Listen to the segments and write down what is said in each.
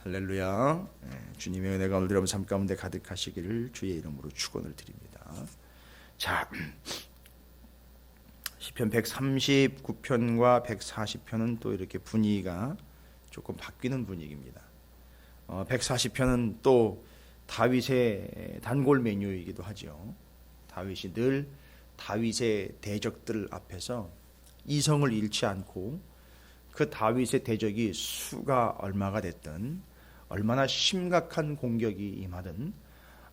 할렐루야. 주님의 은혜가 오늘 여러분 삶 가운데 가득하시기를 주의 이름으로 축원을 드립니다. 자, 시편 139편과 140편은 또 이렇게 분위기가 조금 바뀌는 분위기입니다. 140편은 또 다윗의 단골 메뉴이기도 하죠. 다윗이 늘 다윗의 대적들 앞에서 이성을 잃지 않고 그 다윗의 대적이 수가 얼마가 됐든, 얼마나 심각한 공격이 임하든,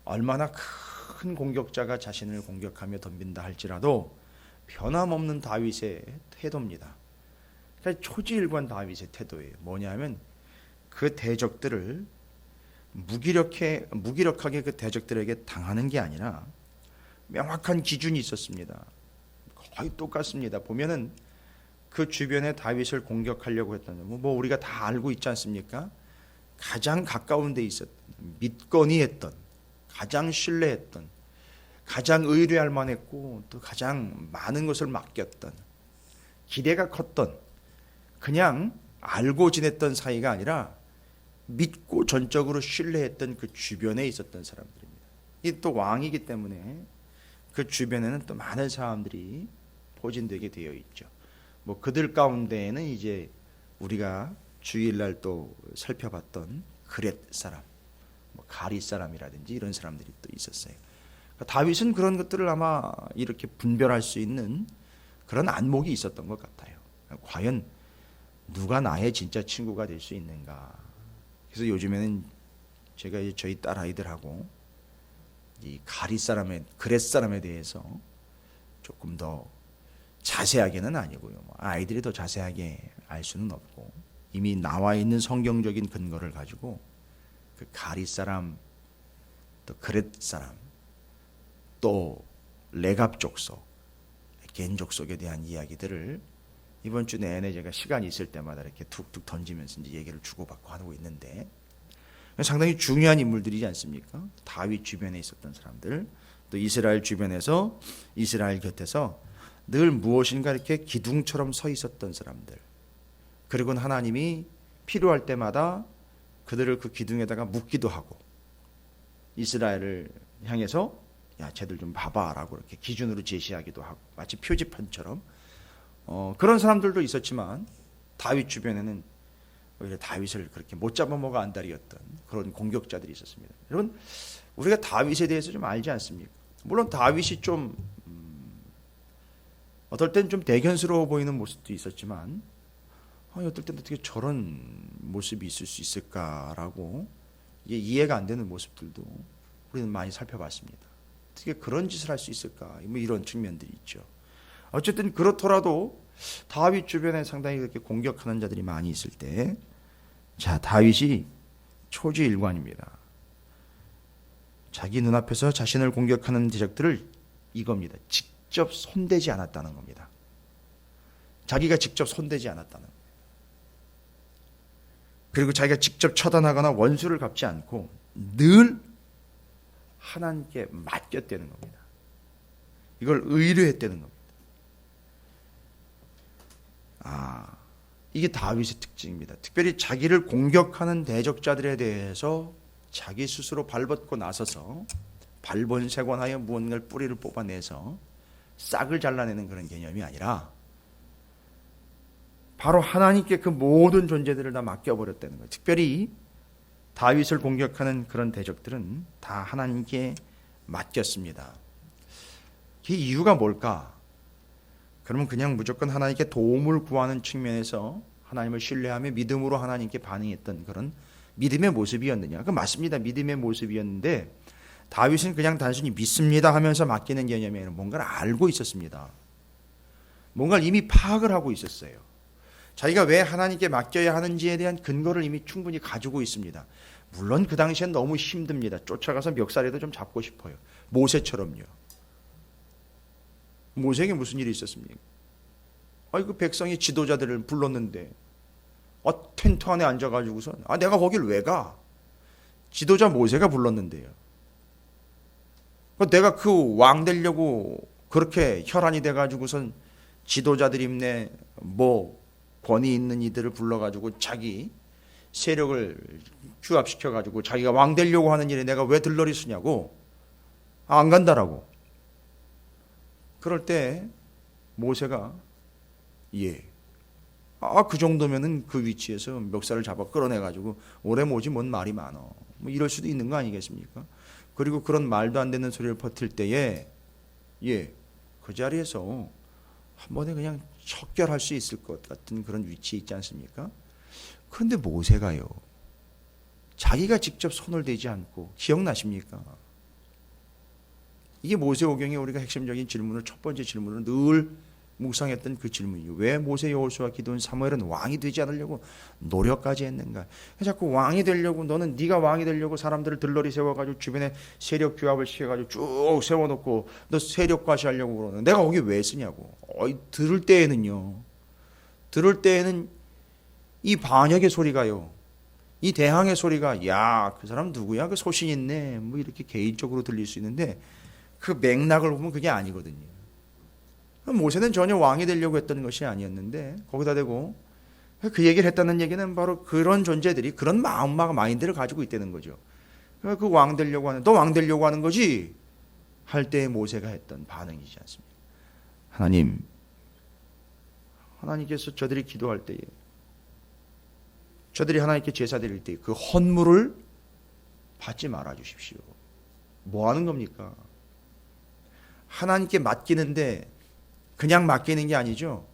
얼마나 큰 공격자가 자신을 공격하며 덤빈다 할지라도 변함없는 다윗의 태도입니다. 그러니까 초지일관 다윗의 태도예요. 뭐냐면 그 대적들을 무기력하게 그 대적들에게 당하는 게 아니라 명확한 기준이 있었습니다. 거의 똑같습니다. 보면은 그 주변에 다윗을 공격하려고 했던, 우리가 다 알고 있지 않습니까? 가장 가까운 데 있었던, 믿거니 했던, 가장 신뢰했던, 가장 의뢰할 만했고 또 가장 많은 것을 맡겼던, 기대가 컸던, 그냥 알고 지냈던 사이가 아니라 믿고 전적으로 신뢰했던 그 주변에 있었던 사람들입니다. 이 또 왕이기 때문에 그 주변에는 또 많은 사람들이 포진되게 되어 있죠. 그들 가운데에는 이제 우리가 주일날 또 살펴봤던 그렛 사람, 가리 사람이라든지 이런 사람들이 또 있었어요. 다윗은 그런 것들을 아마 이렇게 분별할 수 있는 그런 안목이 있었던 것 같아요. 과연 누가 나의 진짜 친구가 될 수 있는가. 그래서 요즘에는 제가 이제 저희 딸 아이들하고 이 가리 사람의 그렛 사람에 대해서 조금 더 자세하게는 아니고요. 아이들이 더 자세하게 알 수는 없고 이미 나와 있는 성경적인 근거를 가지고 그 가리 사람, 또 그렛 사람, 또 레갑 족속, 겐 족속에 대한 이야기들을 이번 주 내내 제가 시간이 있을 때마다 이렇게 툭툭 던지면서 이제 얘기를 주고받고 하고 있는데, 상당히 중요한 인물들이지 않습니까? 다윗 주변에 있었던 사람들, 또 이스라엘 주변에서 이스라엘 곁에서 늘 무엇인가 이렇게 기둥처럼 서 있었던 사람들, 그리고는 하나님이 필요할 때마다 그들을 그 기둥에다가 묶기도 하고 이스라엘을 향해서 야 쟤들 좀 봐봐 라고 이렇게 기준으로 제시하기도 하고 마치 표지판처럼 그런 사람들도 있었지만 다윗 주변에는 오히려 다윗을 그렇게 못 잡아먹어 안달이었던 그런 공격자들이 있었습니다. 여러분, 우리가 다윗에 대해서 좀 알지 않습니까? 물론 다윗이 좀 어떨 땐 좀 대견스러워 보이는 모습도 있었지만 어떨 땐 어떻게 저런 모습이 있을 수 있을까라고 이해가 안 되는 모습들도 우리는 많이 살펴봤습니다. 어떻게 그런 짓을 할 수 있을까, 이런 측면들이 있죠. 어쨌든 그렇더라도 다윗 주변에 상당히 그렇게 공격하는 자들이 많이 있을 때, 자, 다윗이 초지일관입니다. 자기 눈앞에서 자신을 공격하는 대적들을 이겁니다. 직접 손대지 않았다는 겁니다. 자기가 직접 손대지 않았다는 겁니다. 그리고 자기가 직접 처단하거나 원수를 갚지 않고 늘 하나님께 맡겼다는 겁니다. 이걸 의뢰했다는 겁니다. 이게 다윗의 특징입니다. 특별히 자기를 공격하는 대적자들에 대해서 자기 스스로 발벗고 나서서 발본색원하여 무언가를 뿌리를 뽑아내서 싹을 잘라내는 그런 개념이 아니라 바로 하나님께 그 모든 존재들을 다 맡겨버렸다는 거예요. 특별히 다윗을 공격하는 그런 대적들은 다 하나님께 맡겼습니다. 그 이유가 뭘까? 그러면 그냥 무조건 하나님께 도움을 구하는 측면에서 하나님을 신뢰하며 믿음으로 하나님께 반응했던 그런 믿음의 모습이었느냐? 그 맞습니다. 믿음의 모습이었는데 다윗은 그냥 단순히 믿습니다 하면서 맡기는 개념이 아니라 뭔가를 알고 있었습니다. 뭔가를 이미 파악을 하고 있었어요. 자기가 왜 하나님께 맡겨야 하는지에 대한 근거를 이미 충분히 가지고 있습니다. 물론 그 당시엔 너무 힘듭니다. 쫓아가서 멱살이라도 좀 잡고 싶어요. 모세처럼요. 모세에게 무슨 일이 있었습니까? 그 백성이 지도자들을 불렀는데 텐트 안에 앉아가지고서 내가 거길 왜 가? 지도자 모세가 불렀는데요. 내가 그 왕 되려고 그렇게 혈안이 돼가지고선 지도자들 입내 권위 있는 이들을 불러가지고 자기 세력을 규합시켜 가지고 자기가 왕 되려고 하는 일에 내가 왜 들러리 쓰냐고. 안 간다라고. 그럴 때 모세가 그 정도면은 그 위치에서 멱살을 잡아 끌어내 가지고 오래 모지 뭔 말이 많어. 뭐 이럴 수도 있는 거 아니겠습니까? 그리고 그런 말도 안 되는 소리를 버틸 때에 그 자리에서 한 번에 그냥 척결할 수 있을 것 같은 그런 위치에 있지 않습니까? 그런데 모세가요, 자기가 직접 손을 대지 않고, 기억나십니까? 이게 모세오경의 우리가 핵심적인 질문을, 첫 번째 질문을 늘 묵상했던 그 질문이요. 왜 모세, 여호수아, 기드온, 사무엘은 왕이 되지 않으려고 노력까지 했는가? 자꾸 왕이 되려고, 너는 네가 왕이 되려고 사람들을 들러리 세워가지고 주변에 세력 규합을 시켜가지고 쭉 세워놓고 너 세력 과시하려고 그러는, 내가 거기 왜 쓰냐고. 들을 때에는 이 반역의 소리가요, 이 대항의 소리가, 야, 그 사람 누구야? 그 소신 있네. 뭐 이렇게 개인적으로 들릴 수 있는데 그 맥락을 보면 그게 아니거든요. 모세는 전혀 왕이 되려고 했던 것이 아니었는데, 거기다 대고 그 얘기를 했다는 얘기는 바로 그런 존재들이 그런 마음과 마인드를 가지고 있다는 거죠. 그 왕 되려고 하는, 너 왕 되려고 하는 거지? 할 때 모세가 했던 반응이지 않습니까? 하나님께서 저들이 기도할 때에, 저들이 하나님께 제사 드릴 때 그 헌물을 받지 말아 주십시오. 뭐 하는 겁니까? 하나님께 맡기는데 그냥 맡기는 게 아니죠.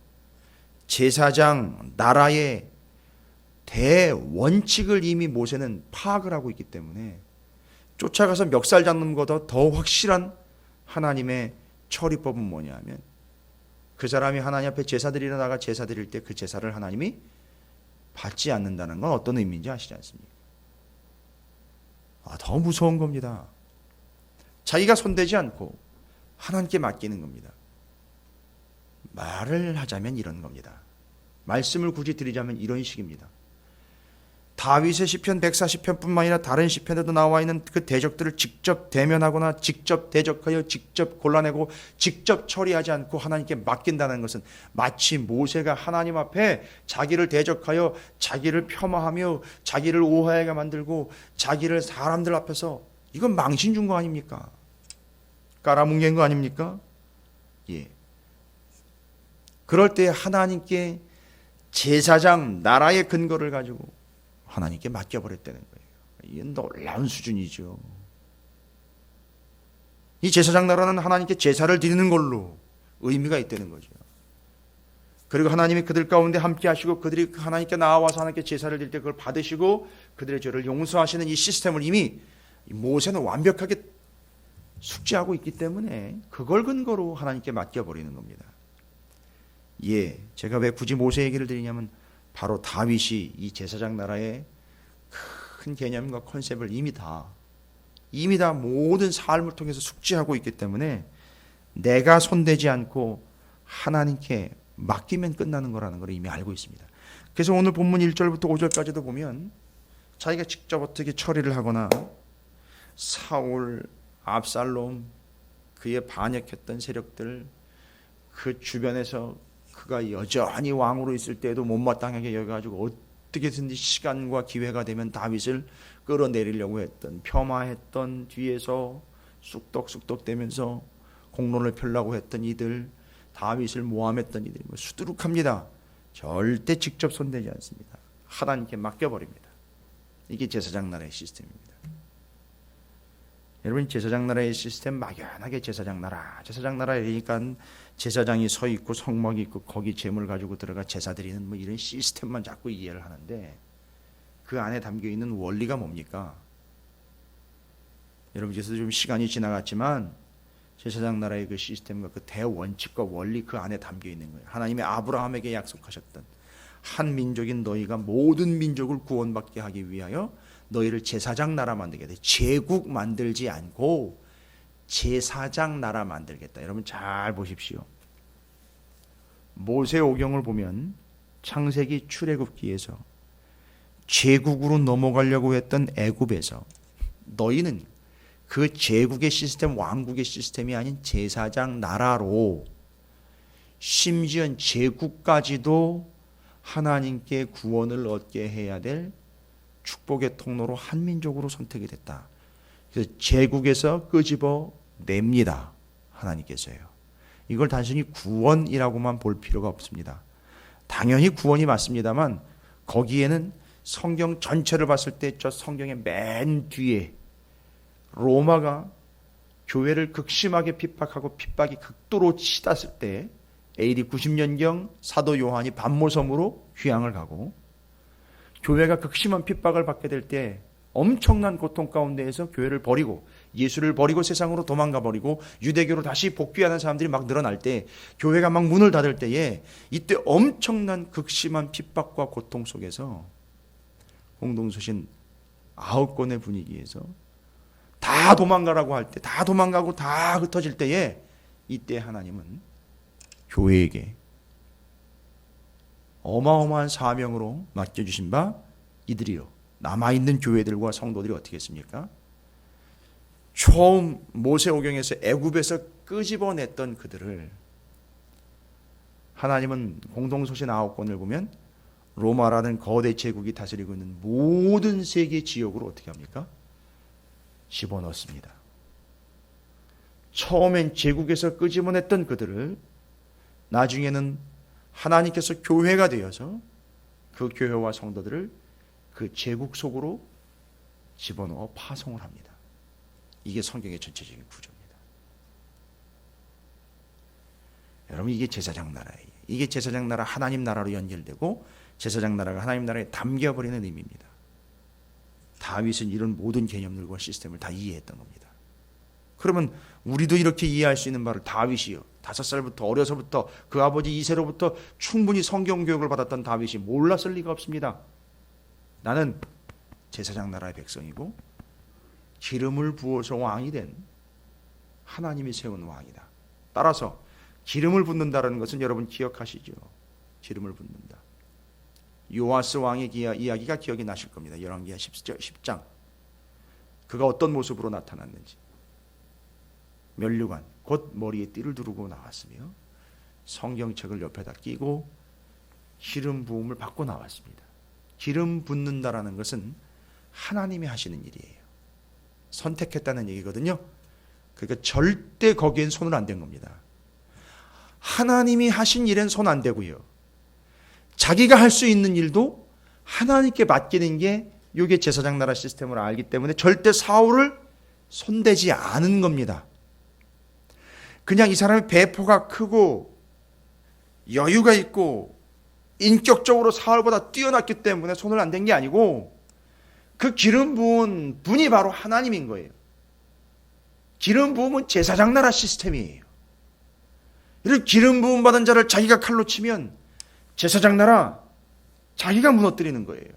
제사장 나라의 대원칙을 이미 모세는 파악을 하고 있기 때문에 쫓아가서 멱살 잡는 것보다 더 확실한 하나님의 처리법은 뭐냐 하면, 그 사람이 하나님 앞에 제사 드리러 나가 제사 드릴 때 그 제사를 하나님이 받지 않는다는 건 어떤 의미인지 아시지 않습니까? 더 무서운 겁니다. 자기가 손대지 않고 하나님께 맡기는 겁니다. 말을 하자면 이런 겁니다. 말씀을 굳이 드리자면 이런 식입니다. 다윗의 시편 140편뿐만 아니라 다른 시편에도 나와 있는 그 대적들을 직접 대면하거나 직접 대적하여 직접 골라내고 직접 처리하지 않고 하나님께 맡긴다는 것은 마치 모세가 하나님 앞에 자기를 대적하여 자기를 폄하하며 자기를 오해하게 만들고 자기를 사람들 앞에서, 이건 망신 준 거 아닙니까? 깔아뭉갠 거 아닙니까? 그럴 때 하나님께 제사장 나라의 근거를 가지고 하나님께 맡겨버렸다는 거예요. 이게 놀라운 수준이죠. 이 제사장 나라는 하나님께 제사를 드리는 걸로 의미가 있다는 거죠. 그리고 하나님이 그들 가운데 함께 하시고 그들이 하나님께 나와서 하나님께 제사를 드릴 때 그걸 받으시고 그들의 죄를 용서하시는 이 시스템을 이미 모세는 완벽하게 숙지하고 있기 때문에 그걸 근거로 하나님께 맡겨버리는 겁니다. 제가 왜 굳이 모세 얘기를 드리냐면, 바로 다윗이 이 제사장 나라의 큰 개념과 컨셉을 이미 다 모든 삶을 통해서 숙지하고 있기 때문에 내가 손대지 않고 하나님께 맡기면 끝나는 거라는 걸 이미 알고 있습니다. 그래서 오늘 본문 1절부터 5절까지도 보면 자기가 직접 어떻게 처리를 하거나 사울, 압살롬, 그의 반역했던 세력들, 그 주변에서 그가 여전히 왕으로 있을 때에도 못마땅하게 여겨가지고 어떻게든지 시간과 기회가 되면 다윗을 끌어내리려고 했던, 폄하했던, 뒤에서 쑥덕쑥덕대면서 공론을 펴려고 했던 이들, 다윗을 모함했던 이들이 수두룩합니다. 절대 직접 손대지 않습니다. 하나님께 맡겨버립니다. 이게 제사장 나라의 시스템입니다. 여러분, 제사장 나라의 시스템, 막연하게 제사장 나라이니까 제사장이 서 있고 성막이 있고 거기 제물 가지고 들어가 제사 드리는 뭐 이런 시스템만 자꾸 이해를 하는데, 그 안에 담겨 있는 원리가 뭡니까? 여러분, 그래서 좀 시간이 지나갔지만 제사장 나라의 그 시스템과 그 대원칙과 원리, 그 안에 담겨 있는 거예요. 하나님이 아브라함에게 약속하셨던, 한 민족인 너희가 모든 민족을 구원받게 하기 위하여 너희를 제사장 나라 만들게 돼. 제국 만들지 않고 제사장 나라 만들겠다. 여러분 잘 보십시오. 모세오경을 보면 창세기 출애굽기에서 제국으로 넘어가려고 했던 애굽에서 너희는 그 제국의 시스템, 왕국의 시스템이 아닌 제사장 나라로, 심지어 제국까지도 하나님께 구원을 얻게 해야 될 축복의 통로로 한민족으로 선택이 됐다. 그래서 제국에서 끄집어 냅니다. 하나님께서요. 이걸 단순히 구원이라고만 볼 필요가 없습니다. 당연히 구원이 맞습니다만 거기에는 성경 전체를 봤을 때 저 성경의 맨 뒤에 로마가 교회를 극심하게 핍박하고 핍박이 극도로 치닫을 때 AD 90년경 사도 요한이 반모섬으로 휴양을 가고 교회가 극심한 핍박을 받게 될 때 엄청난 고통 가운데에서 교회를 버리고 예수를 버리고 세상으로 도망가 버리고 유대교로 다시 복귀하는 사람들이 막 늘어날 때 교회가 막 문을 닫을 때에 이때 엄청난 극심한 핍박과 고통 속에서 공동서신 9권의 분위기에서 다 도망가라고 할 때, 다 도망가고 다 흩어질 때에 이때 하나님은 교회에게 어마어마한 사명으로 맡겨주신 바 이들이요. 남아있는 교회들과 성도들이 어떻게 했습니까? 처음 모세오경에서 애굽에서 끄집어냈던 그들을 하나님은 공동서신 9권을 보면 로마라는 거대 제국이 다스리고 있는 모든 세계 지역으로 어떻게 합니까? 집어넣습니다. 처음엔 제국에서 끄집어냈던 그들을 나중에는 하나님께서 교회가 되어서 그 교회와 성도들을 그 제국 속으로 집어넣어 파송을 합니다. 이게 성경의 전체적인 구조입니다. 여러분, 이게 제사장 나라예요. 이게 제사장 나라, 하나님 나라로 연결되고 제사장 나라가 하나님 나라에 담겨버리는 의미입니다. 다윗은 이런 모든 개념들과 시스템을 다 이해했던 겁니다. 그러면 우리도 이렇게 이해할 수 있는 바를 다윗이요. 5살부터 어려서부터 그 아버지 이새로부터 충분히 성경 교육을 받았던 다윗이 몰랐을 리가 없습니다. 나는 제사장 나라의 백성이고 기름을 부어서 왕이 된 하나님이 세운 왕이다. 따라서 기름을 붓는다는 것은 여러분 기억하시죠? 기름을 붓는다. 요아스 왕의 이야기가 기억이 나실 겁니다. 열왕기하 10장. 그가 어떤 모습으로 나타났는지. 면류관, 곧 머리에 띠를 두르고 나왔으며 성경책을 옆에다 끼고 기름 부음을 받고 나왔습니다. 기름 붓는다라는 것은 하나님이 하시는 일이에요. 선택했다는 얘기거든요. 그러니까 절대 거기엔 손을 안 댄 겁니다. 하나님이 하신 일엔 손 안 대고요. 자기가 할 수 있는 일도 하나님께 맡기는 게 이게 제사장 나라 시스템을 알기 때문에 절대 사울을 손대지 않은 겁니다. 그냥 이 사람의 배포가 크고 여유가 있고 인격적으로 사울보다 뛰어났기 때문에 손을 안 댄 게 아니고 그 기름 부은 분이 바로 하나님인 거예요. 기름 부음은 제사장 나라 시스템이에요. 이런 기름 부음 받은 자를 자기가 칼로 치면 제사장 나라 자기가 무너뜨리는 거예요.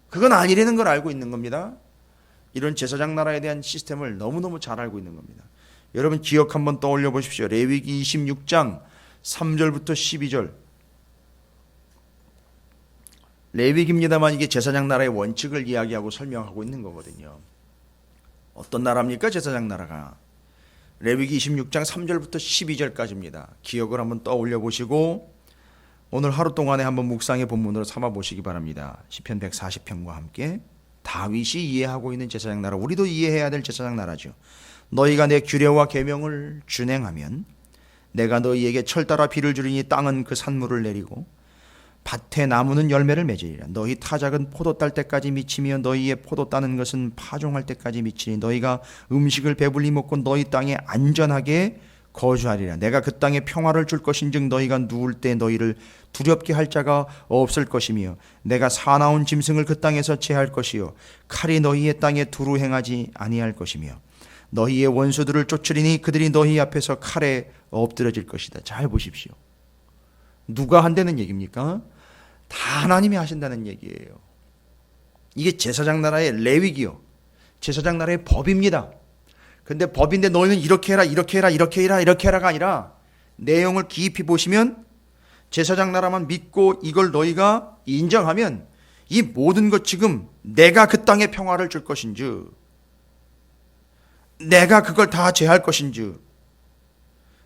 그건 아니라는 걸 알고 있는 겁니다. 이런 제사장 나라에 대한 시스템을 너무너무 잘 알고 있는 겁니다. 여러분 기억 한번 떠올려 보십시오. 레위기 26장 3절부터 12절. 레위기입니다만 이게 제사장 나라의 원칙을 이야기하고 설명하고 있는 거거든요. 어떤 나라입니까? 제사장 나라가. 레위기 26장 3절부터 12절까지입니다. 기억을 한번 떠올려 보시고 오늘 하루 동안에 한번 묵상의 본문으로 삼아 보시기 바랍니다. 시편 140편과 함께 다윗이 이해하고 있는 제사장 나라, 우리도 이해해야 될 제사장 나라죠. 너희가 내 규례와 계명을 준행하면 내가 너희에게 철 따라 비를 주리니 땅은 그 산물을 내리고 밭에 나무는 열매를 맺으리라. 너희 타작은 포도 딸 때까지 미치며 너희의 포도 따는 것은 파종할 때까지 미치니 너희가 음식을 배불리 먹고 너희 땅에 안전하게 거주하리라. 내가 그 땅에 평화를 줄 것인즉 너희가 누울 때 너희를 두렵게 할 자가 없을 것이며 내가 사나운 짐승을 그 땅에서 제할 것이요 칼이 너희의 땅에 두루 행하지 아니할 것이며 너희의 원수들을 쫓으리니 그들이 너희 앞에서 칼에 엎드려질 것이다. 잘 보십시오. 누가 한다는 얘기입니까? 다 하나님이 하신다는 얘기예요. 이게 제사장 나라의 레위기요. 제사장 나라의 법입니다. 근데 법인데 너희는 이렇게 해라, 이렇게 해라, 이렇게 해라, 이렇게 해라가 아니라 내용을 깊이 보시면 제사장 나라만 믿고 이걸 너희가 인정하면 이 모든 것 지금 내가 그 땅에 평화를 줄 것인즉 내가 그걸 다 제할 것인즉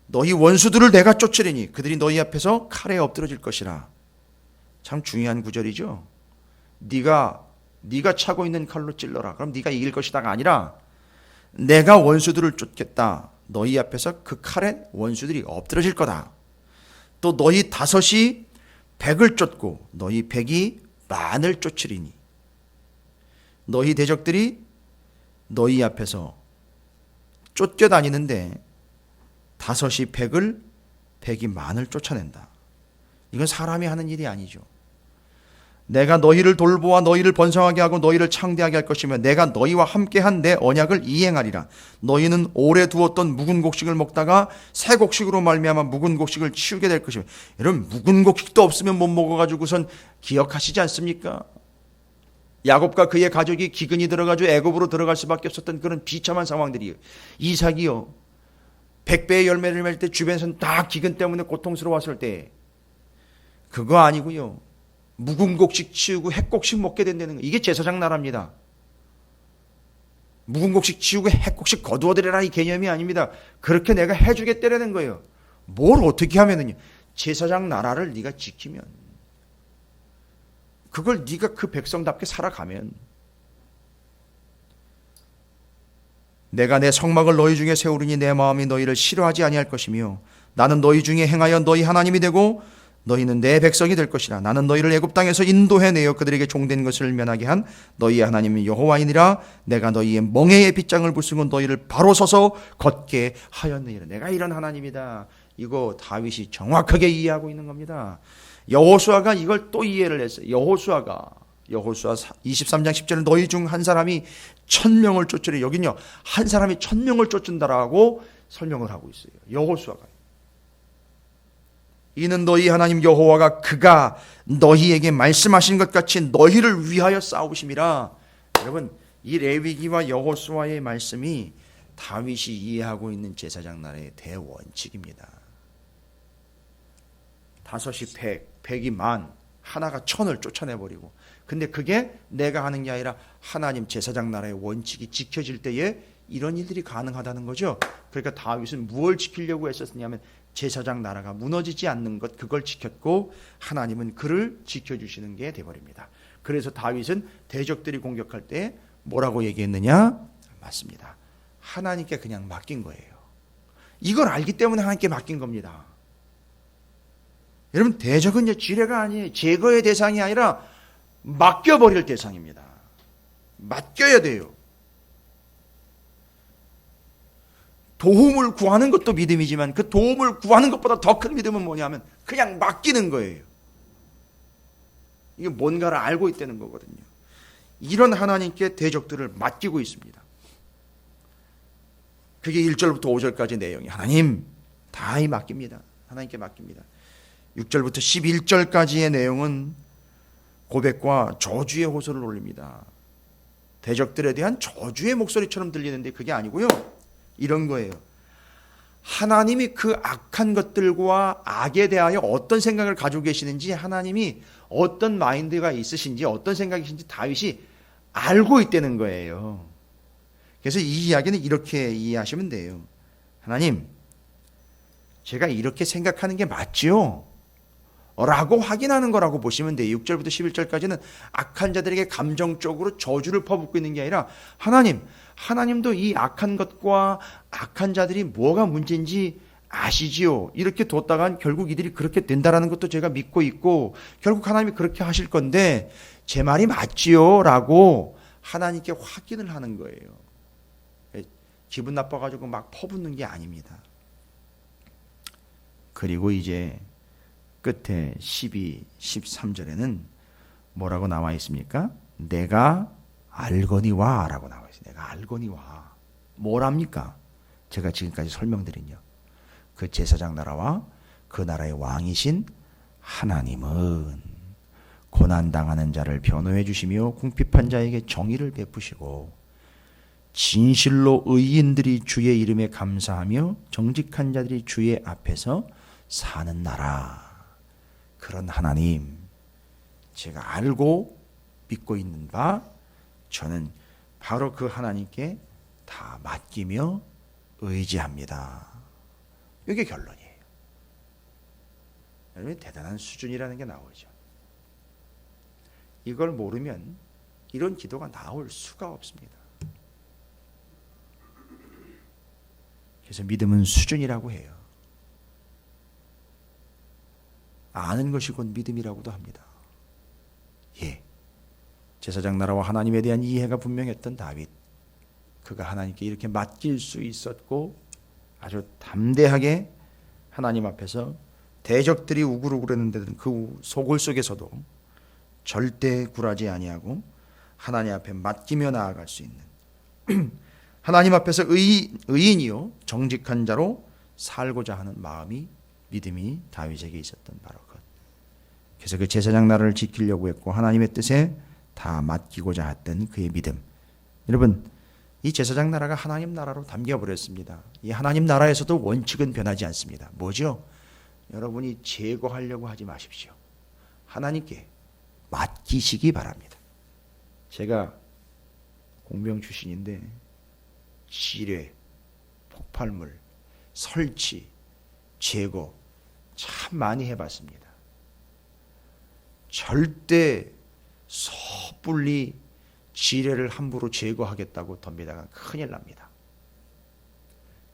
너희 원수들을 내가 쫓으리니 그들이 너희 앞에서 칼에 엎드러질 것이라. 참 중요한 구절이죠. 네가 차고 있는 칼로 찔러라. 그럼 네가 이길 것이다가 아니라 내가 원수들을 쫓겠다. 너희 앞에서 그 칼에 원수들이 엎드러질 거다. 또 너희 다섯이 백을 쫓고 너희 백이 만을 쫓으리니 너희 대적들이 너희 앞에서 쫓겨다니는데 다섯이 백을 백이 만을 쫓아낸다. 이건 사람이 하는 일이 아니죠. 내가 너희를 돌보아 너희를 번성하게 하고 너희를 창대하게 할 것이며 내가 너희와 함께한 내 언약을 이행하리라. 너희는 오래 두었던 묵은 곡식을 먹다가 새 곡식으로 말미암아 묵은 곡식을 치우게 될 것이며 여러분 묵은 곡식도 없으면 못 먹어가지고선 기억하시지 않습니까? 야곱과 그의 가족이 기근이 들어가지고 애굽으로 들어갈 수밖에 없었던 그런 비참한 상황들이에요. 이삭이요 100배의 열매를 맺을 때 주변에서는 다 기근 때문에 고통스러웠을 때 그거 아니고요. 묵은 곡식 치우고 햇곡식 먹게 된다는 거. 이게 제사장 나라입니다. 묵은 곡식 치우고 햇곡식 거두어들여라 이 개념이 아닙니다. 그렇게 내가 해주겠다라는 거예요. 뭘 어떻게 하면은요. 제사장 나라를 네가 지키면 그걸 네가 그 백성답게 살아가면 내가 내 성막을 너희 중에 세우리니 내 마음이 너희를 싫어하지 아니할 것이며 나는 너희 중에 행하여 너희 하나님이 되고 너희는 내 백성이 될 것이라. 나는 너희를 애굽 땅에서 인도해내어 그들에게 종된 것을 면하게 한 너희의 하나님은 여호와이니라. 내가 너희의 멍에의 빗장을 부수고 너희를 바로 서서 걷게 하였느니라. 내가 이런 하나님이다. 이거 다윗이 정확하게 이해하고 있는 겁니다. 여호수아가 이걸 또 이해를 했어요. 여호수아 23장 10절에 너희 중 한 사람이 1000명을 쫓으리. 여긴요 한 사람이 1000명을 쫓는다라고 설명을 하고 있어요. 여호수아가 이는 너희 하나님 여호와가 그가 너희에게 말씀하신 것 같이 너희를 위하여 싸우심이라. 여러분 이 레위기와 여호수아의 말씀이 다윗이 이해하고 있는 제사장 나라의 대원칙입니다. 다섯이 백, 백이 만, 하나가 1000을 쫓아내버리고 근데 그게 내가 하는 게 아니라 하나님 제사장 나라의 원칙이 지켜질 때에 이런 일들이 가능하다는 거죠. 그러니까 다윗은 무엇을 지키려고 했었냐면 제사장 나라가 무너지지 않는 것 그걸 지켰고 하나님은 그를 지켜주시는 게 돼버립니다. 그래서 다윗은 대적들이 공격할 때 뭐라고 얘기했느냐? 맞습니다. 하나님께 그냥 맡긴 거예요. 이걸 알기 때문에 하나님께 맡긴 겁니다. 여러분 대적은 지뢰가 아니에요. 제거의 대상이 아니라 맡겨버릴 대상입니다. 맡겨야 돼요. 도움을 구하는 것도 믿음이지만 그 도움을 구하는 것보다 더 큰 믿음은 뭐냐면 그냥 맡기는 거예요. 이게 뭔가를 알고 있다는 거거든요. 이런 하나님께 대적들을 맡기고 있습니다. 그게 1절부터 5절까지 내용이 하나님 다 맡깁니다. 하나님께 맡깁니다. 6절부터 11절까지의 내용은 고백과 저주의 호소를 올립니다. 대적들에 대한 저주의 목소리처럼 들리는데 그게 아니고요. 이런 거예요. 하나님이 그 악한 것들과 악에 대하여 어떤 생각을 가지고 계시는지 하나님이 어떤 마인드가 있으신지 어떤 생각이신지 다윗이 알고 있다는 거예요. 그래서 이 이야기는 이렇게 이해하시면 돼요. 하나님 제가 이렇게 생각하는 게 맞지요? 라고 확인하는 거라고 보시면 돼요. 6절부터 11절까지는 악한 자들에게 감정적으로 저주를 퍼붓고 있는 게 아니라 하나님도 이 악한 것과 악한 자들이 뭐가 문제인지 아시지요. 이렇게 뒀다간 결국 이들이 그렇게 된다라는 것도 제가 믿고 있고 결국 하나님이 그렇게 하실 건데 제 말이 맞지요? 라고 하나님께 확인을 하는 거예요. 기분 나빠가지고 막 퍼붓는 게 아닙니다. 그리고 이제 끝에 12, 13절에는 뭐라고 나와 있습니까? 내가 알거니와 라고 나와 있어요. 내가 알거니와. 뭐랍니까? 제가 지금까지 설명드린요. 그 제사장 나라와 그 나라의 왕이신 하나님은 고난당하는 자를 변호해 주시며 궁핍한 자에게 정의를 베푸시고 진실로 의인들이 주의 이름에 감사하며 정직한 자들이 주의 앞에서 사는 나라. 그런 하나님 제가 알고 믿고 있는 바 저는 바로 그 하나님께 다 맡기며 의지합니다. 이게 결론이에요. 여러분 대단한 수준이라는 게 나오죠. 이걸 모르면 이런 기도가 나올 수가 없습니다. 그래서 믿음은 수준이라고 해요. 아는 것이 곧 믿음이라고도 합니다. 예, 제사장 나라와 하나님에 대한 이해가 분명했던 다윗, 그가 하나님께 이렇게 맡길 수 있었고 아주 담대하게 하나님 앞에서 대적들이 우글우글했는데 그 소굴 속에서도 절대 굴하지 아니하고 하나님 앞에 맡기며 나아갈 수 있는 하나님 앞에서 의인이요 정직한 자로 살고자 하는 마음이, 믿음이 다윗에게 있었던 바로 것. 그래서 그 제사장 나라를 지키려고 했고 하나님의 뜻에 다 맡기고자 했던 그의 믿음. 여러분, 이 제사장 나라가 하나님 나라로 담겨버렸습니다. 이 하나님 나라에서도 원칙은 변하지 않습니다. 뭐죠? 여러분이 제거하려고 하지 마십시오. 하나님께 맡기시기 바랍니다. 제가 공병 출신인데 지뢰, 폭발물, 설치, 제거 참 많이 해봤습니다. 절대 섣불리 지뢰를 함부로 제거하겠다고 덤비다가 큰일 납니다.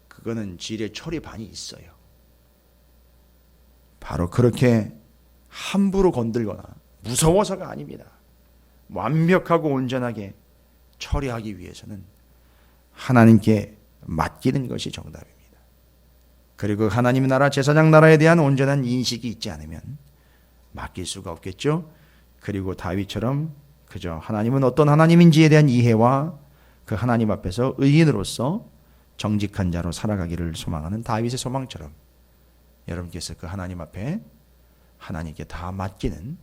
그거는 지뢰 처리반이 있어요. 바로 그렇게 함부로 건들거나 무서워서가 아닙니다. 완벽하고 온전하게 처리하기 위해서는 하나님께 맡기는 것이 정답입니다. 그리고 하나님 나라, 제사장 나라에 대한 온전한 인식이 있지 않으면 맡길 수가 없겠죠. 그리고 다윗처럼 그저 하나님은 어떤 하나님인지에 대한 이해와 그 하나님 앞에서 의인으로서 정직한 자로 살아가기를 소망하는 다윗의 소망처럼 여러분께서 그 하나님 앞에 하나님께 다 맡기는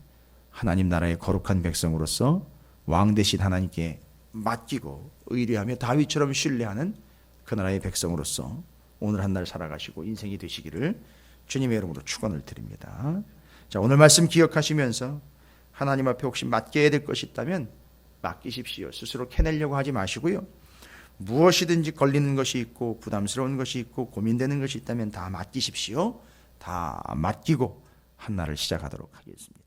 하나님 나라의 거룩한 백성으로서 왕 대신 하나님께 맡기고 의뢰하며 다윗처럼 신뢰하는 그 나라의 백성으로서 오늘 한 날 살아가시고 인생이 되시기를 주님의 이름으로 축원을 드립니다. 자, 오늘 말씀 기억하시면서 하나님 앞에 혹시 맡겨야 될 것이 있다면 맡기십시오. 스스로 캐내려고 하지 마시고요. 무엇이든지 걸리는 것이 있고 부담스러운 것이 있고 고민되는 것이 있다면 다 맡기십시오. 다 맡기고 한 날을 시작하도록 하겠습니다.